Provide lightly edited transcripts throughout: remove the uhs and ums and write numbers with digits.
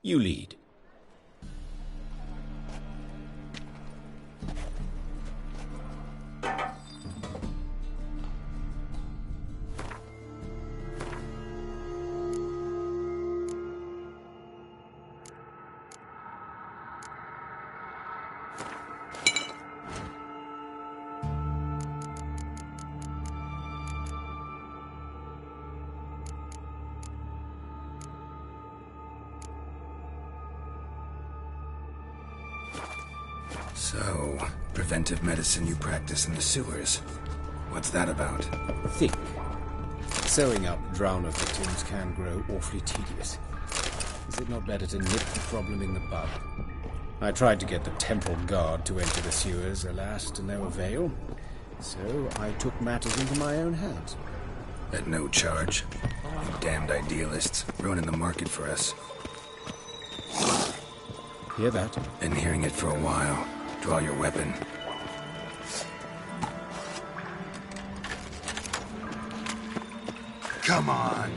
You lead. So, preventive medicine you practice in the sewers. What's that about? Think. Sewing up drowner victims can grow awfully tedious. Is it not better to nip the problem in the bud? I tried to get the temple guard to enter the sewers, alas, to no avail. So I took matters into my own hands. At no charge. You damned idealists, ruining the market for us. Hear that? Been hearing it for a while. Draw your weapon. Come on!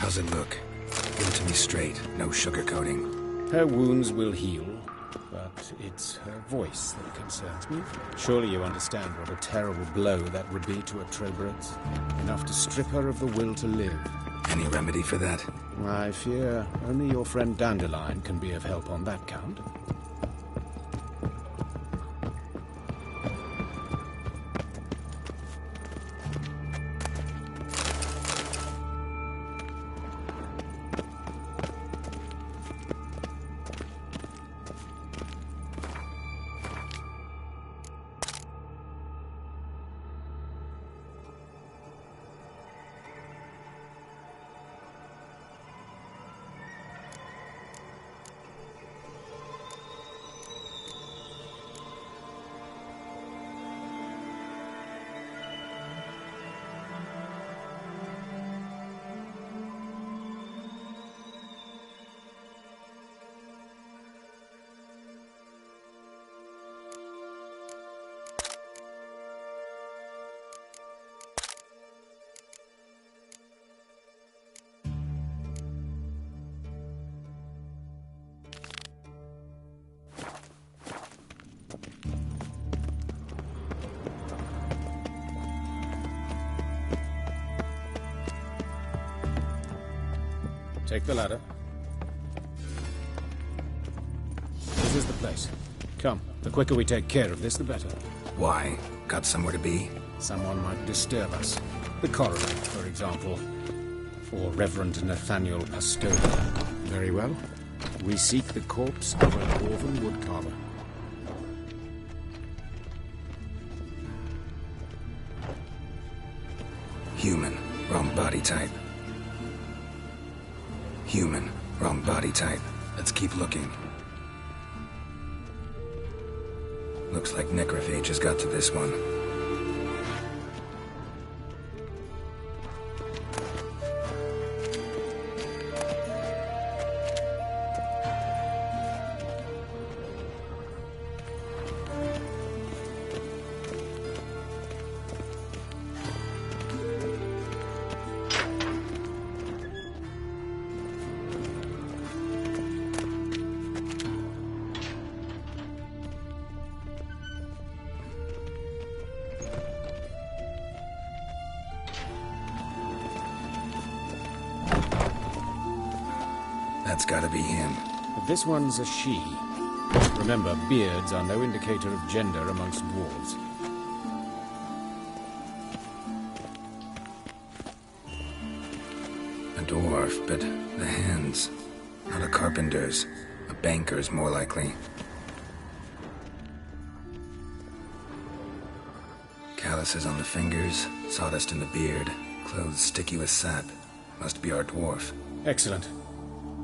How's it look? Give it to me straight, no sugarcoating. Her wounds will heal, but it's her voice that concerns me. Surely you understand what a terrible blow that would be to a Trobrett's. Enough to strip her of the will to live. Any remedy for that? I fear only your friend Dandelion can be of help on that count. Take the ladder. This is the place. Come, the quicker we take care of this, the better. Why? Got somewhere to be? Someone might disturb us. The coroner, for example. Or Reverend Nathaniel Pastoda. Very well. We seek the corpse of an dwarven woodcarver. Human, wrong body type. Human, wrong body type. Let's keep looking. Looks like necrophage has got to this one. That's gotta be him. But this one's a she. Remember, beards are no indicator of gender amongst dwarves. A dwarf, but the hands. Not a carpenter's. A banker's, more likely. Calluses on the fingers, sawdust in the beard, clothes sticky with sap. Must be our dwarf. Excellent.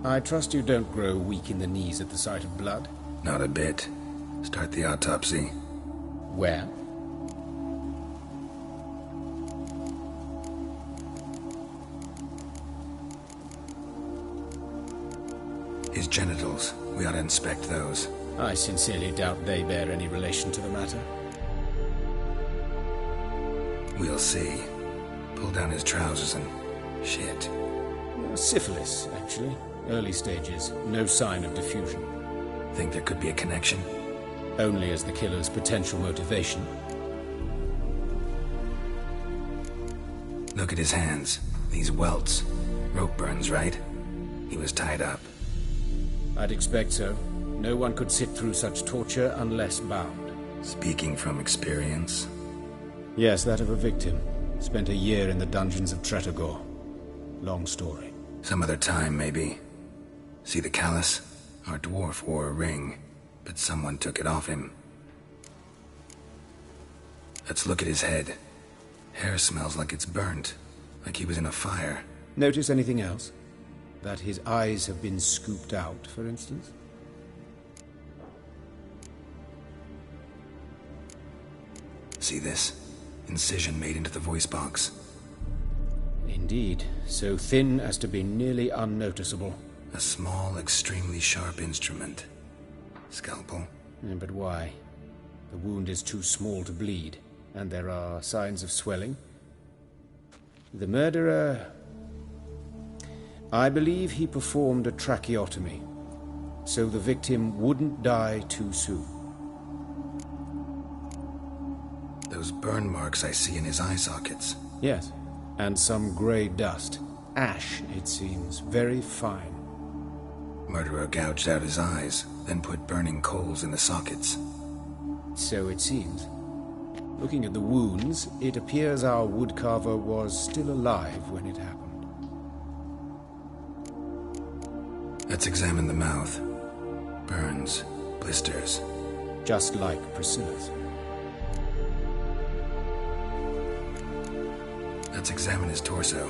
I trust you don't grow weak in the knees at the sight of blood. Not a bit. Start the autopsy. Where? His genitals. We ought to inspect those. I sincerely doubt they bear any relation to the matter. We'll see. Pull down his trousers and... shit. Syphilis, actually. Early stages. No sign of diffusion. Think there could be a connection? Only as the killer's potential motivation. Look at his hands. These welts. Rope burns, right? He was tied up. I'd expect so. No one could sit through such torture unless bound. Speaking from experience? Yes, that of a victim. Spent a year in the dungeons of Tretogor. Long story. Some other time, maybe. See the callus? Our dwarf wore a ring, but someone took it off him. Let's look at his head. Hair smells like it's burnt, like he was in a fire. Notice anything else? That his eyes have been scooped out, for instance? See this? Incision made into the voice box. Indeed, so thin as to be nearly unnoticeable. A small, extremely sharp instrument. Scalpel. But why? The wound is too small to bleed, and there are signs of swelling. The murderer... I believe he performed a tracheotomy, so the victim wouldn't die too soon. Those burn marks I see in his eye sockets. Yes, and some grey dust. Ash, it seems, very fine. Murderer gouged out his eyes, then put burning coals in the sockets. So it seems. Looking at the wounds, it appears our woodcarver was still alive when it happened. Let's examine the mouth. Burns, blisters. Just like Priscilla's. Let's examine his torso.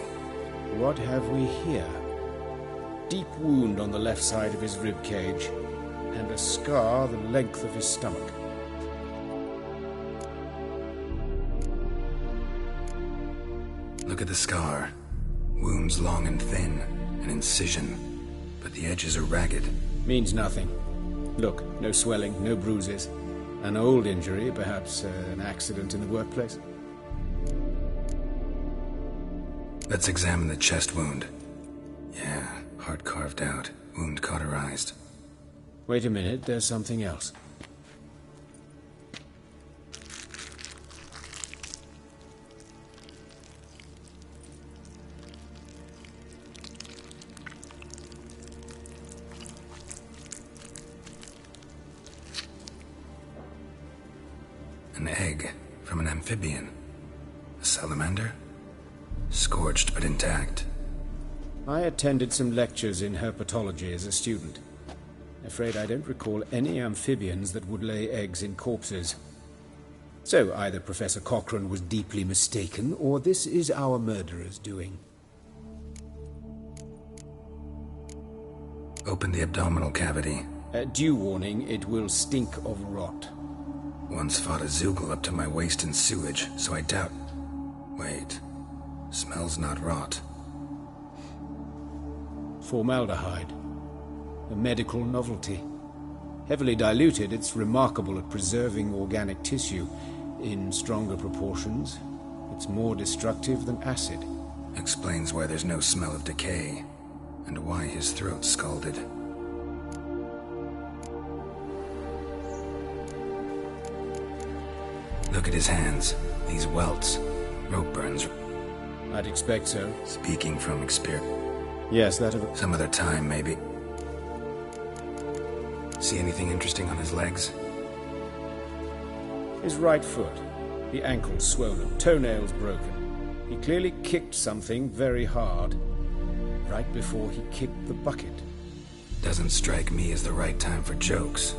What have we here? Deep wound on the left side of his rib cage, and a scar the length of his stomach. Look at the scar. Wounds long and thin, an incision, but the edges are ragged. Means nothing. Look, no swelling, no bruises. An old injury, perhaps an accident in the workplace. Let's examine the chest wound. Yeah, heart carved out, wound cauterized. Wait a minute, there's something else. An egg from an amphibian. A salamander? Scorched but intact. I attended some lectures in herpetology as a student. Afraid I don't recall any amphibians that would lay eggs in corpses. So either Professor Cochrane was deeply mistaken, or this is our murderer's doing. Open the abdominal cavity. Due warning, it will stink of rot. Once fought a Zoogle up to my waist in sewage, so I doubt... Wait. Smells not rot. Formaldehyde. A medical novelty. Heavily diluted, it's remarkable at preserving organic tissue. In stronger proportions, it's more destructive than acid. Explains why there's no smell of decay, and why his throat's scalded. Look at his hands. These welts. Rope burns. I'd expect so. Speaking from experience. Yes, that of... Some other time, maybe. See anything interesting on his legs? His right foot. The ankle swollen, toenails broken. He clearly kicked something very hard, right before he kicked the bucket. Doesn't strike me as the right time for jokes.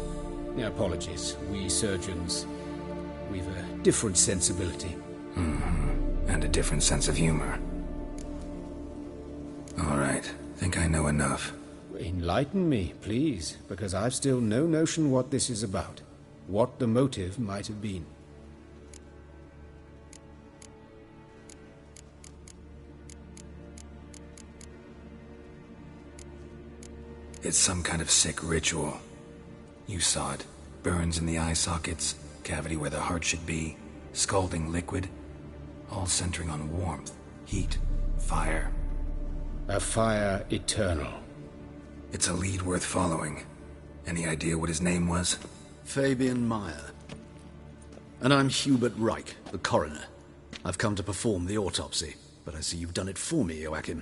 Apologies. We surgeons, we've a different sensibility. And a different sense of humor. All right, think I know enough. Enlighten me, please, because I've still no notion what this is about. What the motive might have been. It's some kind of sick ritual. You saw it. Burns in the eye sockets, cavity where the heart should be, scalding liquid, all centering on warmth, heat, fire. A fire eternal. It's a lead worth following. Any idea what his name was? Fabian Meyer. And I'm Hubert Reich, the coroner. I've come to perform the autopsy, but I see you've done it for me, Joachim.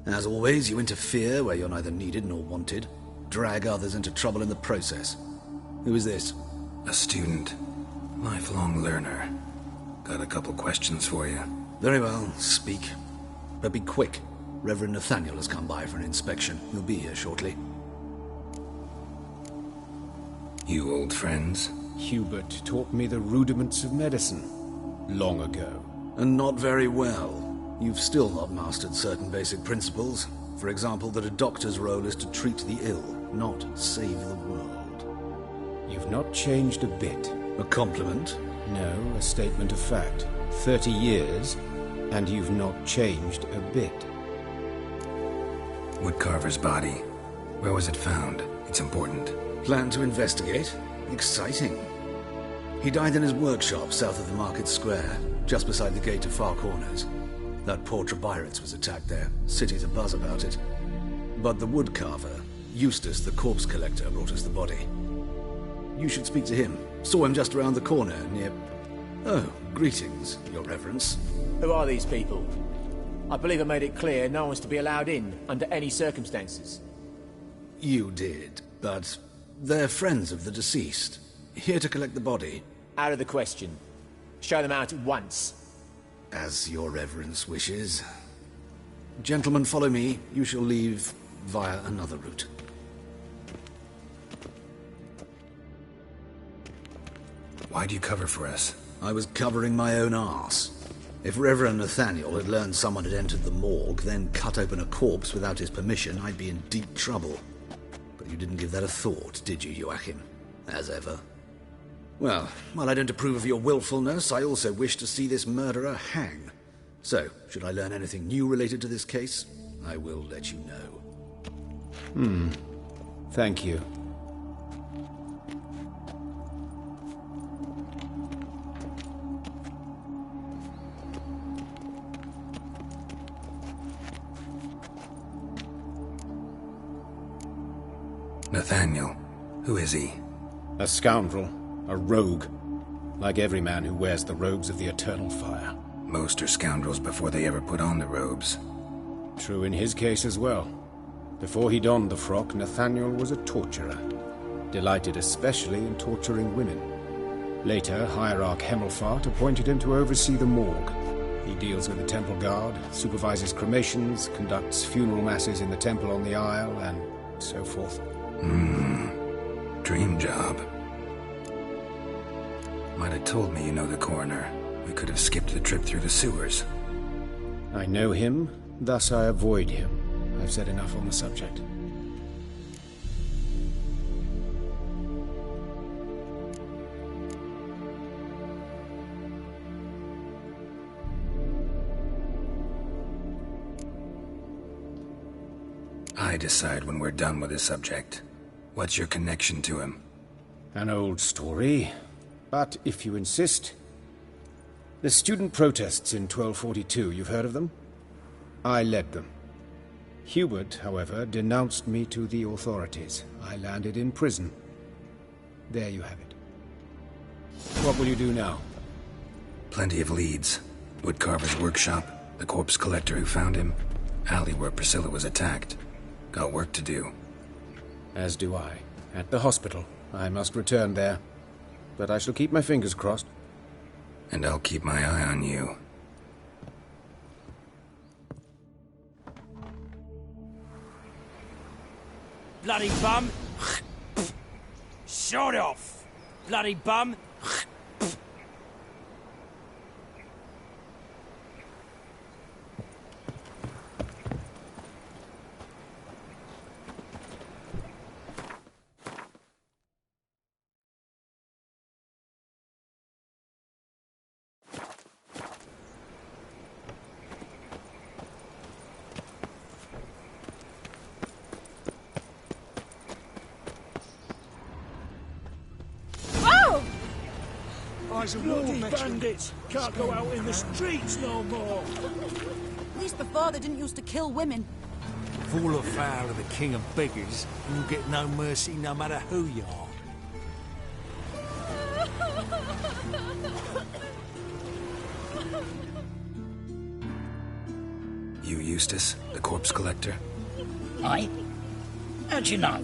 As always, you interfere where you're neither needed nor wanted. Drag others into trouble in the process. Who is this? A student. Lifelong learner. Got a couple questions for you. Very well, speak. But be quick. Reverend Nathaniel has come by for an inspection. He'll be here shortly. You old friends? Hubert taught me the rudiments of medicine long ago. And not very well. You've still not mastered certain basic principles. For example, that a doctor's role is to treat the ill, not save the world. You've not changed a bit. A compliment? No, a statement of fact. 30 years, and you've not changed a bit. Woodcarver's body. Where was it found? It's important. Plan to investigate? Exciting. He died in his workshop south of the Market Square, just beside the gate to Far Corners. That poor Trebirates was attacked there. City's abuzz about it. But the woodcarver, Eustace the corpse collector, brought us the body. You should speak to him. Saw him just around the corner near... Oh, greetings, Your Reverence. Who are these people? I believe I made it clear no one's to be allowed in, under any circumstances. You did, but they're friends of the deceased. Here to collect the body. Out of the question. Show them out at once. As Your Reverence wishes. Gentlemen, follow me. You shall leave via another route. Why'd you cover for us? I was covering my own arse. If Reverend Nathaniel had learned someone had entered the morgue, then cut open a corpse without his permission, I'd be in deep trouble. But you didn't give that a thought, did you, Joachim? As ever. Well, while I don't approve of your willfulness, I also wish to see this murderer hang. So, should I learn anything new related to this case, I will let you know. Thank you. Nathaniel. Who is he? A scoundrel. A rogue. Like every man who wears the robes of the eternal fire. Most are scoundrels before they ever put on the robes. True in his case as well. Before he donned the frock, Nathaniel was a torturer. Delighted especially in torturing women. Later, Hierarch Hemmelfart appointed him to oversee the morgue. He deals with the temple guard, supervises cremations, conducts funeral masses in the temple on the Isle, and so forth. Dream job. Might have told me you know the coroner. We could have skipped the trip through the sewers. I know him, thus I avoid him. I've said enough on the subject. I decide when we're done with the subject. What's your connection to him? An old story, but if you insist... The student protests in 1242, you've heard of them? I led them. Hubert, however, denounced me to the authorities. I landed in prison. There you have it. What will you do now? Plenty of leads. Woodcarver's workshop, the corpse collector who found him, alley where Priscilla was attacked. Got work to do. As do I. At the hospital. I must return there. But I shall keep my fingers crossed. And I'll keep my eye on you. Bloody bum! Shut off! Bloody bum! Bloody bandits! Can't go out in the streets no more! At least before they didn't used to kill women. Fall afoul of the king of beggars, and you'll get no mercy no matter who you are. You Eustace, the corpse collector? Aye? How'd you know?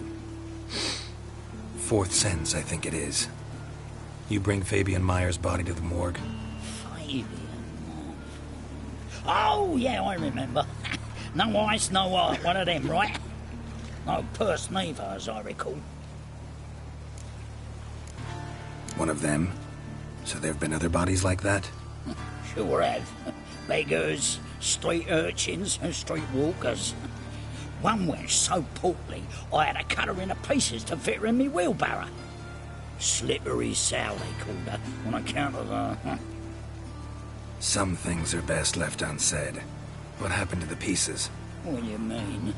Fourth sense, I think it is. You bring Fabian Meyer's body to the morgue? Fabian? Oh, yeah, I remember. No eyes, no art, one of them, right? No purse neither, as I recall. One of them? So there have been other bodies like that? Sure have. Beggars, street urchins, and street walkers. One went so portly, I had to cut her into pieces to fit her in me wheelbarrow. Slippery Sal, they called her, on account of her. Some things are best left unsaid. What happened to the pieces? What do you mean?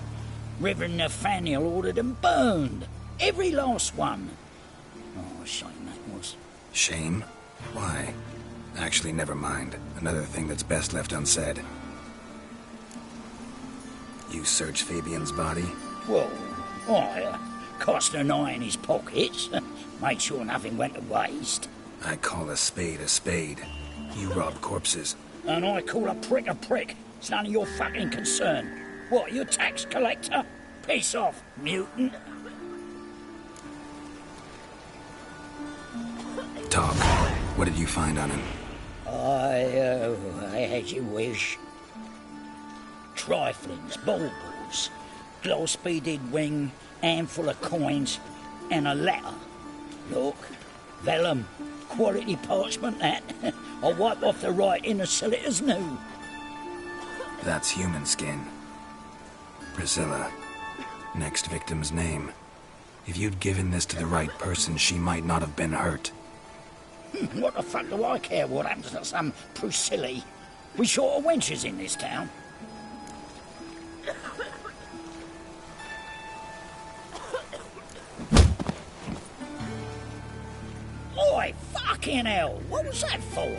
Reverend Nathaniel ordered them burned. Every last one. Oh, a shame that was. Shame? Why? Actually, never mind. Another thing that's best left unsaid. You searched Fabian's body? Well, I cast an eye in his pockets. Made sure nothing went to waste. I call a spade a spade. You rob corpses. And I call a prick a prick. It's none of your fucking concern. What, you tax collector? Piss off, mutant. Talk. What did you find on him? I as you wish. Triflings, baubles, gloss-beaded ring, handful of coins, and a letter. Look, vellum, quality parchment that. I'll wipe off the writing and sell it as new. That's human skin. Priscilla. Next victim's name. If you'd given this to the right person, she might not have been hurt. What the fuck do I care what happens to some Priscilla? We short of wenches in this town. Oi, fucking hell! What was that for?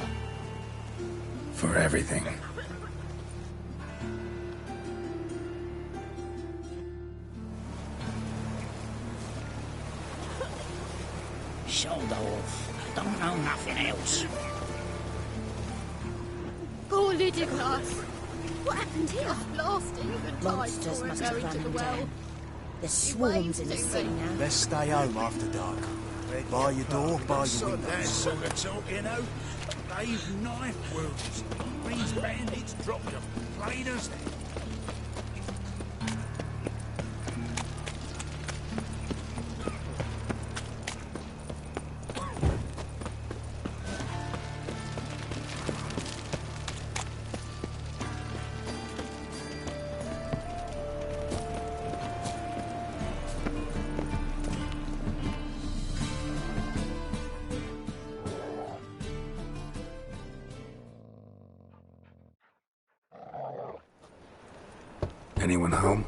For everything. Shoulder off. Don't know nothing else. Poor Lydia class. What happened here? Blasting and Monsters must have run him down. There's swarms in the sea now. Let's stay home after dark. By your door, by your windows. That sort of talk, you know. They've knife wounds. These bandits dropped them plain as that. Anyone home?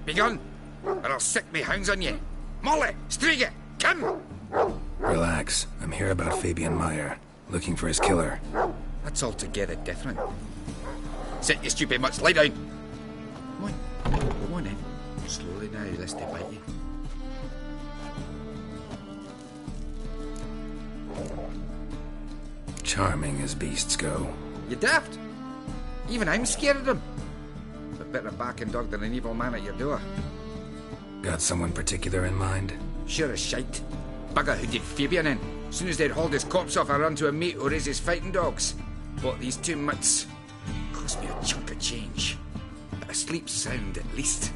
Begone, or I'll sick me hounds on you. Molly, Striga, come! Relax. I'm here about Fabian Meyer, looking for his killer. That's altogether different. Sit, you stupid mutts, lie down. Come on then. Slowly now, lest they bite you. Charming as beasts go. You daft? Even I'm scared of them. But better back and dog than an evil man at your door. Got someone particular in mind? Sure as shite. Bugger who did Fabian in. As soon as they'd hauled his corpse off, I run to a mate who raises fighting dogs. Bought these 2 mutts. Cost me a chunk of change. But I sleep sound at least.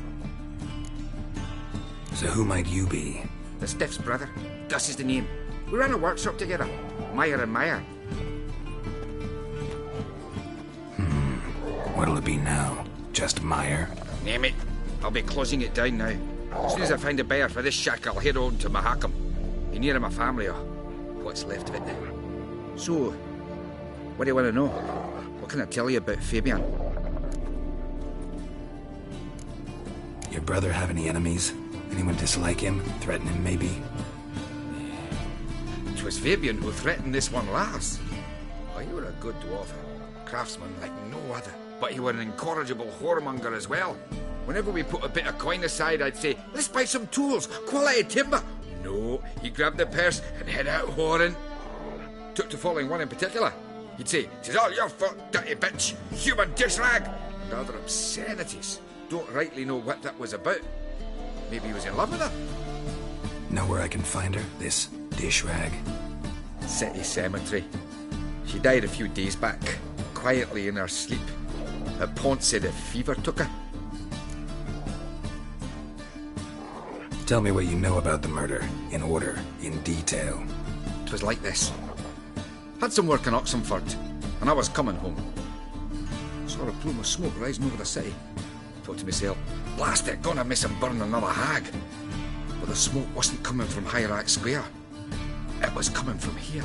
So who might you be? The Stiff's brother. Gus is the name. We ran a workshop together. Meyer and Meyer. What'll it be now? Just Meyer? Name it. I'll be closing it down now. As soon as I find a buyer for this shack, I'll head on to Mahakam. Be near my family, or what's left of it. So, what do you want to know? What can I tell you about Fabian? Your brother have any enemies? Anyone dislike him? Threaten him, maybe? 'Twas Fabian who threatened this one last. Oh, you were a good dwarf. Craftsman like no other. But you were an incorrigible whoremonger as well. Whenever we put a bit of coin aside, I'd say, let's buy some tools, quality timber. No, he grabbed the purse and head out whoring. Took to following one in particular. He'd say, "'Tis all your fault, dirty bitch, human dish rag," and other obscenities. Don't rightly know what that was about. Maybe he was in love with her. Know where I can find her, this dish rag? City cemetery. She died a few days back, quietly in her sleep. Her pont said a fever took her. Tell me what you know about the murder, in order, in detail. 'Twas like this. Had some work in Oxenford, and I was coming home. Saw a plume of smoke rising over the city. Thought to myself, blast it, gonna miss him burn another hag. But the smoke wasn't coming from Hierarch Square. It was coming from here.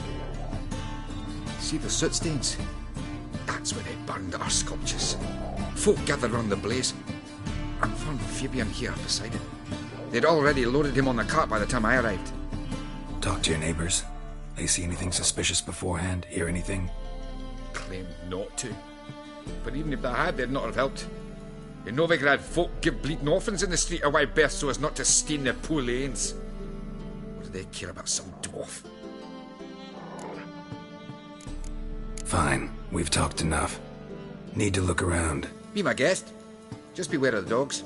See the soot stains? That's where they burned our sculptures. Folk gathered round the blaze, and found Fabian here beside it. They'd already loaded him on the cart by the time I arrived. Talk to your neighbors. They see anything suspicious beforehand? Hear anything? Claimed not to. But even if they had, they'd not have helped. In Novigrad, had folk give bleeding orphans in the street a wide berth so as not to stain their poor lanes. What do they care about some dwarf? Fine, we've talked enough. Need to look around. Be my guest. Just beware of the dogs.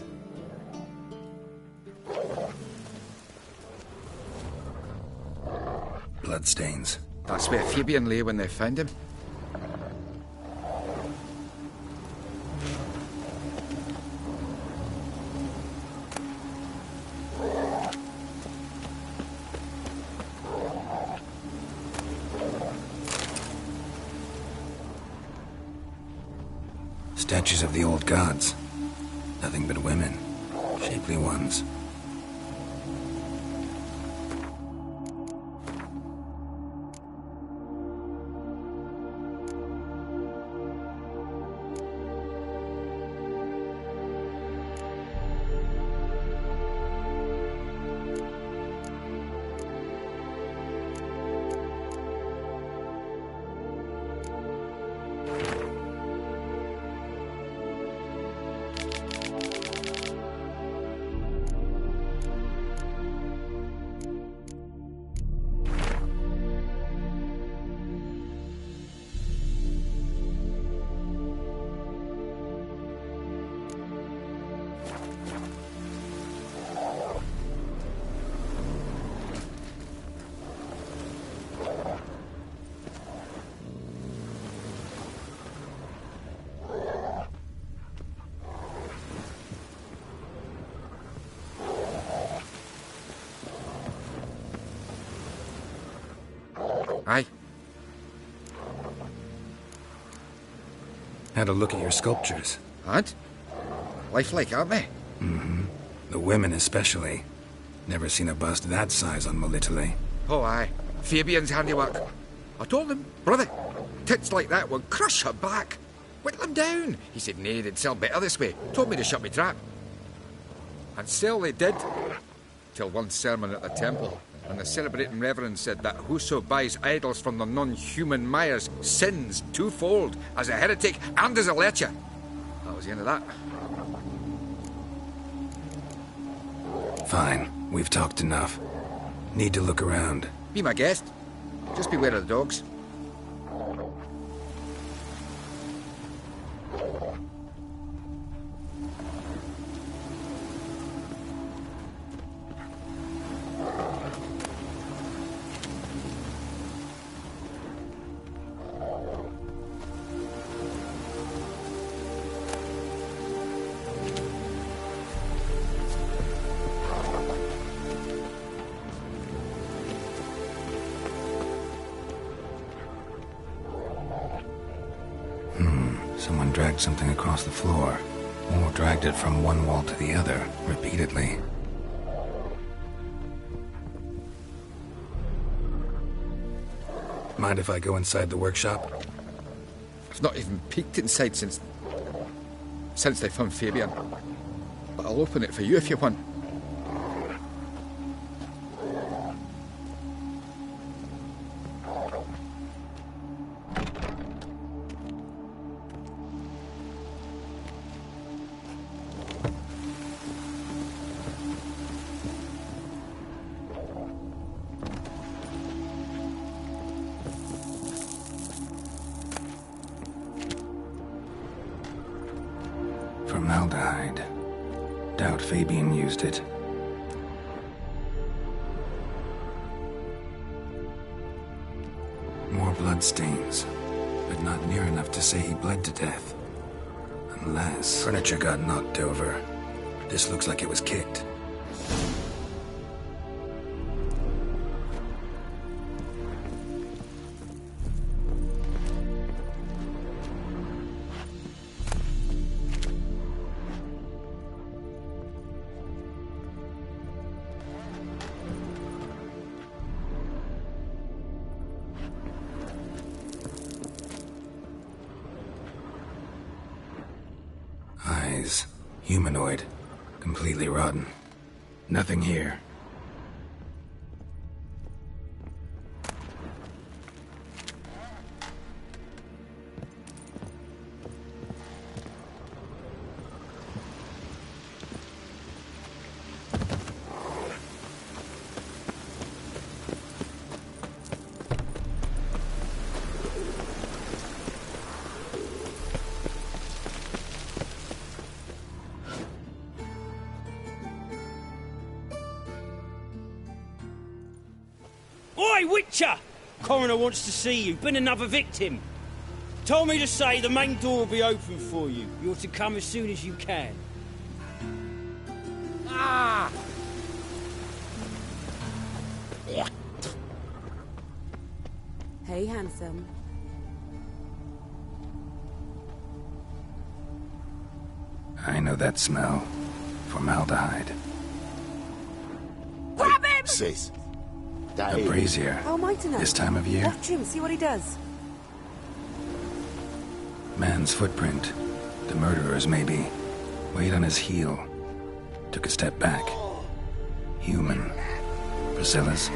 Bloodstains. That's where Fabian lay when they found him. Statues of the old gods. Nothing but women. Shapely ones. Aye. Had a look at your sculptures. And? Lifelike, aren't they? Mm-hmm. The women especially. Never seen a bust that size on Molitale. Oh, aye. Fabian's handiwork. I told him, brother, tits like that would crush her back. Whittle him down. He said, nay, they'd sell better this way. Told me to shut me trap. And sell they did. Till one sermon at the temple. And the celebrating reverend said that whoso buys idols from the non-human Myers sins twofold, as a heretic and as a lecher. That was the end of that. Fine, we've talked enough. Need to look around. Be my guest. Just beware of the dogs. Someone dragged something across the floor, or dragged it from one wall to the other, repeatedly. Mind if I go inside the workshop? I've not even peeked inside since they found Fabian. But I'll open it for you if you want. Formaldehyde. Doubt Fabian used it. More blood stains, but not near enough to say he bled to death. Unless furniture got knocked over. This looks like it was kicked. Eyes. Humanoid. Completely rotten. Nothing here. Oi, Witcher! Coroner wants to see you. Been another victim. Told me to say the main door will be open for you. You're to come as soon as you can. Ah! Hey, handsome. I know that smell. Formaldehyde. Grab him! Sis. A brazier. How am I to know? This time of year. Watch him, see what he does. Man's footprint. The murderer's maybe. Weight on his heel. Took a step back. Human. Priscilla's.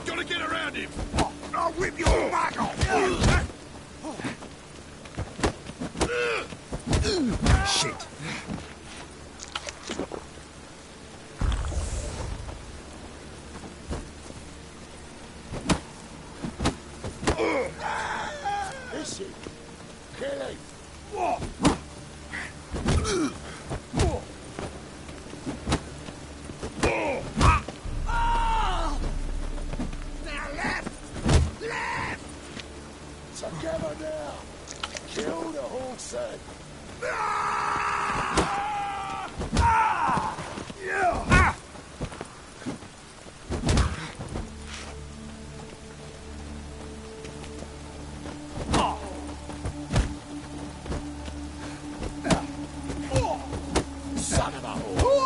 Gotta get around him! I'll whip your back off! Shit! Is he? Kill him! Together now! Kill the horse then! Son of a whore!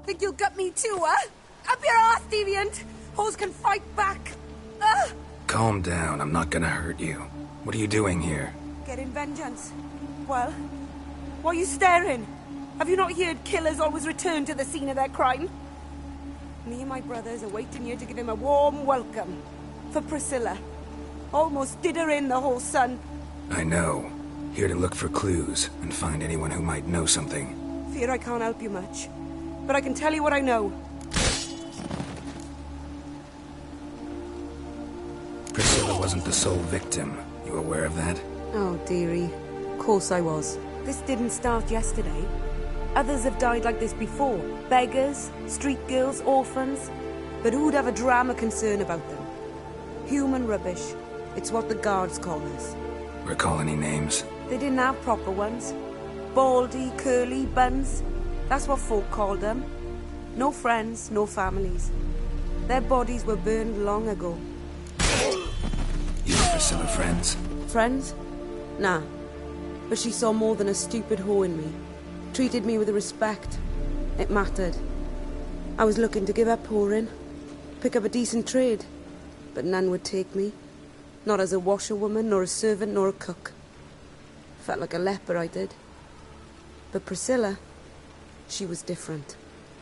Think you'll gut me too, huh? Up your ass, deviant! Hoes can fight back! Calm down, I'm not gonna hurt you. What are you doing here? Getting vengeance. Well, why are you staring? Have you not heard killers always return to the scene of their crime? Me and my brothers are waiting here to give him a warm welcome. For Priscilla. Almost did her in, the whole son. I know. Here to look for clues and find anyone who might know something. Fear I can't help you much. But I can tell you what I know. Priscilla wasn't the sole victim. You aware of that? Oh, dearie. Of course I was. This didn't start yesterday. Others have died like this before. Beggars, street girls, orphans. But who'd have a drama concern about them? Human rubbish. It's what the guards call us. Recall any names? They didn't have proper ones. Baldy, curly, buns. That's what folk called them. No friends, no families. Their bodies were burned long ago. You and Priscilla friends? Friends? Nah. But she saw more than a stupid whore in me. Treated me with respect. It mattered. I was looking to give up whoring. Pick up a decent trade. But none would take me. Not as a washerwoman, nor a servant, nor a cook. Felt like a leper, I did. But Priscilla, she was different.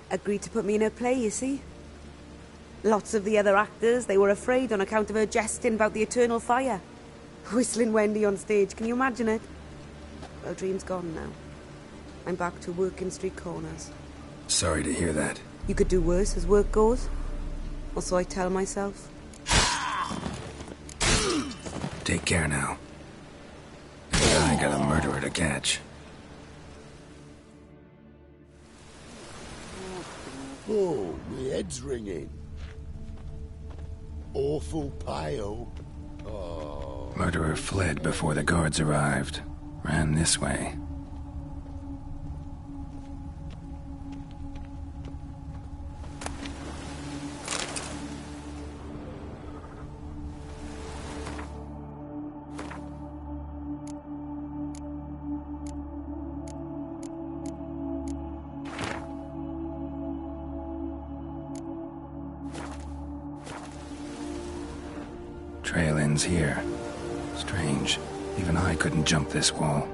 Agreed to put me in her play, you see. Lots of the other actors, they were afraid on account of her jesting about the eternal fire. Whistling Wendy on stage, can you imagine it? Well, dream's gone now. I'm back to working street corners. Sorry to hear that. You could do worse as work goes. Or so I tell myself. Take care now. I got a murderer to catch. Oh, my head's ringing. Awful pale. Oh. Murderer fled before the guards arrived. Ran this way. Trail ends here. Strange. Even I couldn't jump this wall.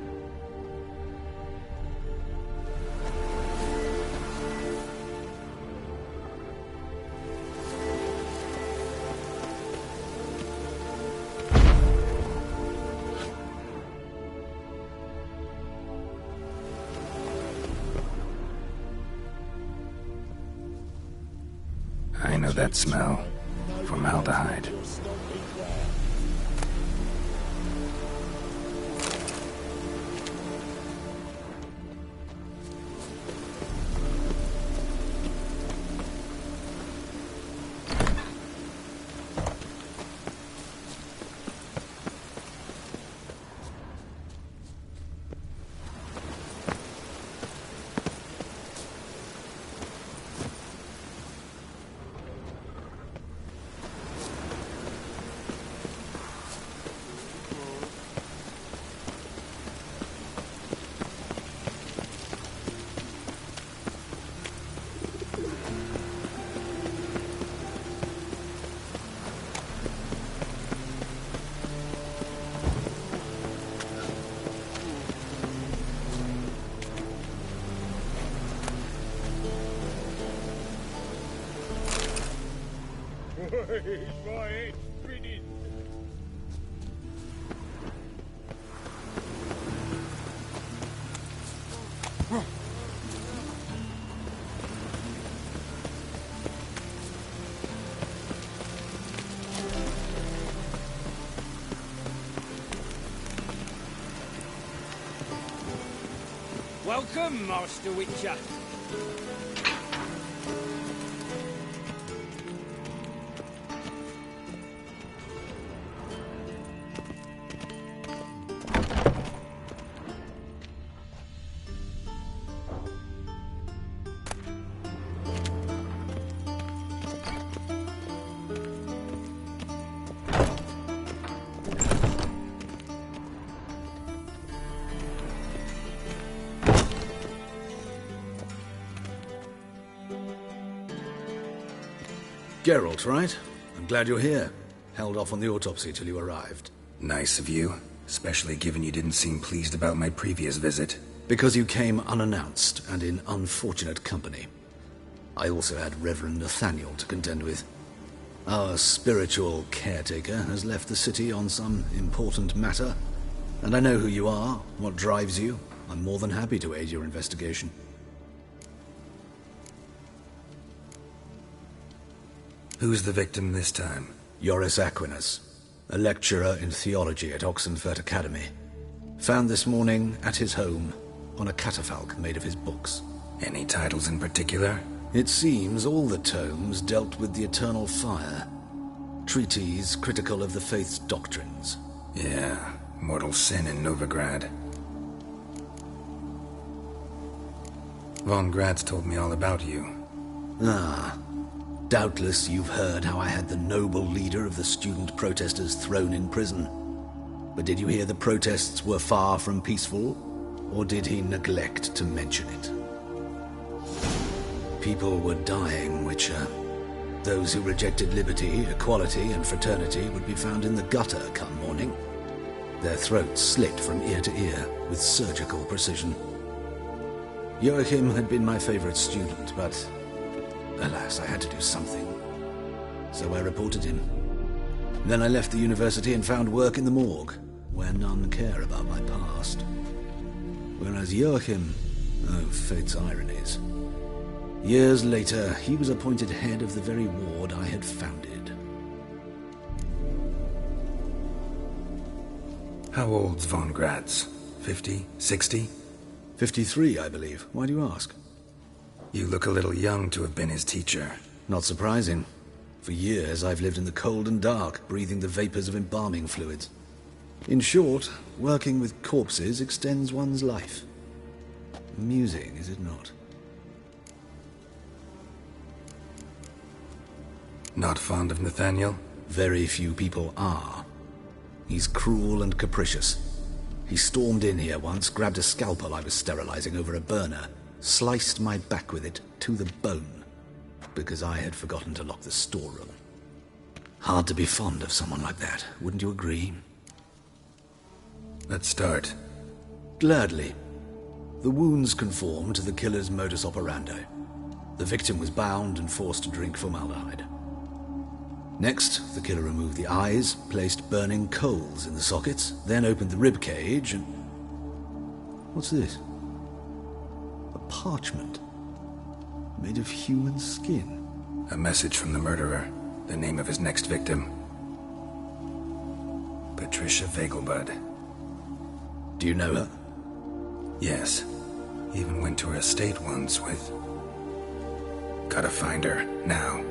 I know that smell. Formaldehyde. Welcome, Master Witcher. Geralt, right? I'm glad you're here. Held off on the autopsy till you arrived. Nice of you, especially given you didn't seem pleased about my previous visit. Because you came unannounced and in unfortunate company. I also had Reverend Nathaniel to contend with. Our spiritual caretaker has left the city on some important matter. And I know who you are, what drives you. I'm more than happy to aid your investigation. Who's the victim this time? Joris Aquinas, a lecturer in theology at Oxenfurt Academy. Found this morning at his home on a catafalque made of his books. Any titles in particular? It seems all the tomes dealt with the eternal fire. Treatises critical of the faith's doctrines. Yeah, mortal sin in Novigrad. Von Gratz told me all about you. Ah. Doubtless you've heard how I had the noble leader of the student protesters thrown in prison. But did you hear the protests were far from peaceful? Or did he neglect to mention it? People were dying, Witcher. Those who rejected liberty, equality, and fraternity would be found in the gutter come morning. Their throats slit from ear to ear with surgical precision. Joachim had been my favorite student, but alas, I had to do something. So I reported him. Then I left the university and found work in the morgue, where none care about my past. Whereas Joachim, oh, fate's ironies. Years later, he was appointed head of the very ward I had founded. How old's Von Gratz? 50? 60? 53, I believe. Why do you ask? You look a little young to have been his teacher. Not surprising. For years, I've lived in the cold and dark, breathing the vapors of embalming fluids. In short, working with corpses extends one's life. Amusing, is it not? Not fond of Nathaniel? Very few people are. He's cruel and capricious. He stormed in here once, grabbed a scalpel I was sterilizing over a burner, sliced my back with it to the bone, because I had forgotten to lock the storeroom. Hard to be fond of someone like that, wouldn't you agree? Let's start. Gladly. The wounds conform to the killer's modus operandi. The victim was bound and forced to drink formaldehyde. Next, the killer removed the eyes, placed burning coals in the sockets, then opened the rib cage and... What's this? A parchment made of human skin. A message from the murderer. The name of his next victim. Patricia Vegelbud. Do you know her? Yes. Even went to her estate once with... Gotta find her, now.